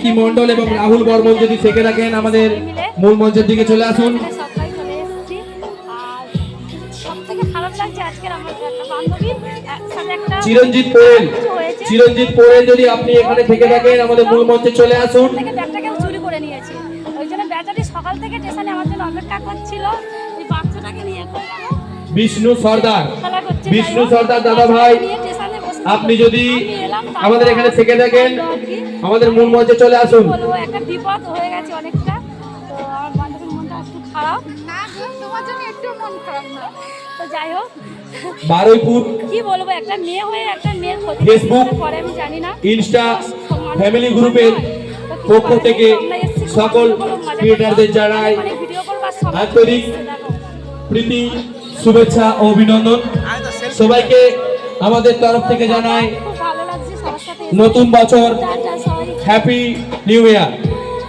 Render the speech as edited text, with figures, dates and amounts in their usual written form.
প্রীতি মণ্ডল এবং রাহুল বর্মন যদি থেকে থাকেন আমাদের মূল মঞ্চের দিকে চলে আসুন। চিরঞ্জিত পোরেল, চিরঞ্জিত পোরেল যদি আপনি এখানে থেকে থাকেন আমাদের মূল মঞ্চে চলে আসুন। চুরি করে নিয়েছে, ওই জন্য বেচারি সকাল থেকে স্টেশনে আমার জন্য অপেক্ষা করছিল। এই বাচ্চাটাকে নিয়ে বিষ্ণু সর্দার, বিষ্ণু সর্দার দাদা ভাই আপনি যদি আমাদের এখানে থেকে থাকেন আমাদের মূল মঞ্চে চলে আসুন। একটা বিপদ হয়ে গেছে অনেকটা, তো আমার বান্ধবীর মনটা একটু খারাপ না, তোমার জন্য একটু মন খারাপ না, তো যাই হোক বারুইপুর কি বলবো, একটা মেয়ে হয়ে একটা মেয়ের ক্ষতি ফেসবুক করে আমি জানি না। ইনস্টা ফ্যামিলি গ্রুপের পক্ষ থেকে সকল ক্রিয়েটারদের জানাই আন্তরিক প্রীতি শুভেচ্ছা ও অভিনন্দন। সবাইকে আমাদের তরফ থেকে জানাই নতুন বছর হ্যাপি নিউ ইয়ার।